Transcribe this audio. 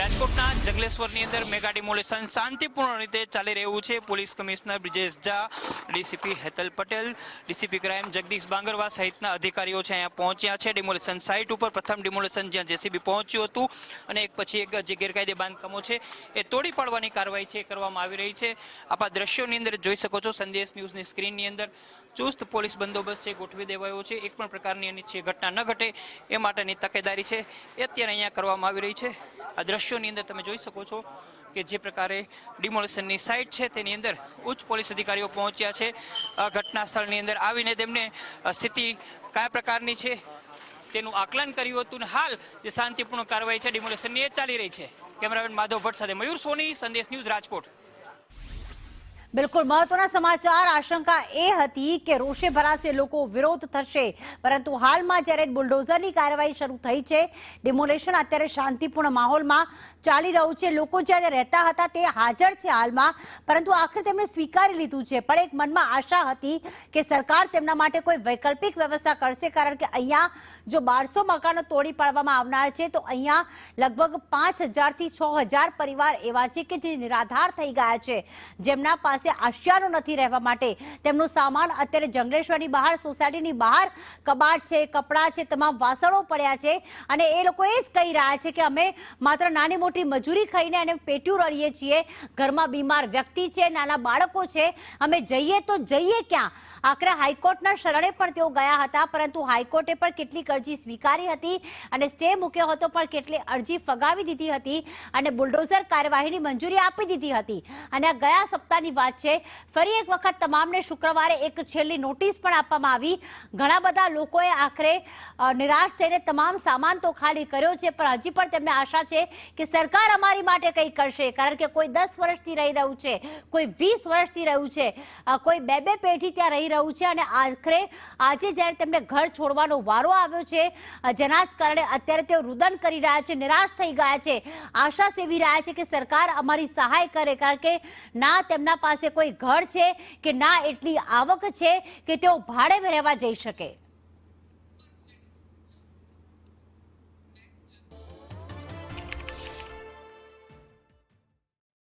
રાજકોટના જંગલેશ્વરની અંદર mega demolition શાંતિપૂર્ણ રીતે ચાલી રહ્યું છે। Police commissioner Brijesh Jha, DCP Hetal Patel, DCP crime Jagdish Bangarwa સહિતના અધિકારીઓ છે અહીંયા પહોંચ્યા છે। ડિમોલેશન સાઇટ ઉપર પ્રથમ ડિમોલેશન જ્યાં જેસીબી પહોંચ્યું હતું અને એક પછી એક જે ગેરકાયદે બાંધકામો છે એ તોડી પાડવાની કાર્યવાહી છે કરવામાં આવી રહી છે। આપ આ દ્રશ્યોની અંદર જોઈ શકો છો। સંદેશ ન્યૂઝની સ્ક્રીનની અંદર ચુસ્ત પોલીસ બંદોબસ્ત છે ગોઠવી દેવાયો છે। એક પણ પ્રકારની અનિચ્છનીય ઘટના ન ઘટે એ માટેની તકેદારી છે એ અત્યારે અહીંયા કરવામાં આવી રહી છે। આ દ્રશ્યોની અંદર તમે જોઈ શકો છો કે જે પ્રકારે ડિમોલેશનની સાઇટ છે તેની અંદર ઉચ્ચ પોલીસ અધિકારીઓ પહોંચ્યા છે। ઘટના સ્થળની અંદર આવીને તેમને સ્થિતિ કયા પ્રકારની છે તેનું આકલન કર્યું હતું અને હાલ જે શાંતિપૂર્ણ કાર્યવાહી છે ડિમોલેશનની એ ચાલી રહી છે। કેમેરામેન માધવ ભટ્ટ સાથે મયુર સોની, સંદેશ ન્યૂઝ, રાજકોટ। બિલકુલ મહત્વના સમાચાર। આશંકા એ હતી કે રોષે ભરાશે લોકો, વિરોધ થશે, પરંતુ હાલમાં જ્યારે બુલડોઝરની કાર્યવાહી શરૂ થઈ છે, ડિમોલેશન અત્યારે શાંતિપૂર્ણ માહોલમાં ચાલી રહ્યું છે। લોકો જ્યારે રહેતા હતા તે હાજર છે હાલમાં, પરંતુ આખરે તેમણે સ્વીકારી લીધું છે। પણ એક મનમાં આશા હતી કે સરકાર તેમના માટે કોઈ વૈકલ્પિક વ્યવસ્થા કરશે, કારણ કે અહીંયા જો 1200 મકાનો તોડી પાડવામાં આવનાર છે તો અહીંયા લગભગ 5000 થી 6000 પરિવાર એવા છે કે જે નિરાધાર થઈ ગયા છે, જેમના પાસે આશિયાનો નથી રહેવા માટે। તેમનો સામાન અત્યારે જંગલેશ્વરની બહાર, સોસાયટીની બહાર કબાટ છે, કપડાં છે, તમામ વાસણો પડ્યા છે અને એ લોકો એ જ કહી રહ્યા છે કે અમે માત્ર નાની મોટી મજૂરી ખાઈને અને પેટ્યું રળીએ છીએ। ઘરમાં બીમાર વ્યક્તિ છે, નાના બાળકો છે, અમે જઈએ તો જઈએ ક્યાં? આખરે હાઈકોર્ટના શરણે પણ તેઓ ગયા હતા, પરંતુ હાઈકોર્ટે પણ કેટલીક અરજી સ્વીકારી હતી અને સ્ટે મૂક્યો હતો, પણ કેટલી અરજી ફગાવી દીધી હતી અને બુલડોઝર કાર્યવાહીની મંજૂરી આપી દીધી હતી। અને આ ગયા સપ્તાહની વાત છે। ફરી એક વખત તમામને શુક્રવારે એક છેલ્લી નોટિસ પણ આપવામાં આવી। ઘણા બધા લોકોએ આખરે નિરાશ થઈને તમામ સામાન તો ખાલી કર્યો છે, પણ હજી પણ તેમને આશા છે કે સરકાર અમારી માટે કંઈ કરશે, કારણ કે કોઈ 10 વર્ષથી રહી રહ્યું છે, કોઈ 20 વર્ષથી રહ્યું છે, કોઈ બે પેઢી ત્યાં રહી રહ્યું છે અને આખરે આજે જ્યારે તેમને ઘર છોડવાનો વારો આવ્યો છે, જેના જ કારણે અત્યારે તેઓ રુદન કરી રહ્યા છે, નિરાશ થઈ ગયા છે, આશા સેવી રહ્યા છે કે સરકાર અમારી સહાય કરે, કારણ કે ના તેમના પાસે કોઈ ઘર છે કે ના એટલી આવક છે કે તેઓ ભાડે રહેવા જઈ શકે।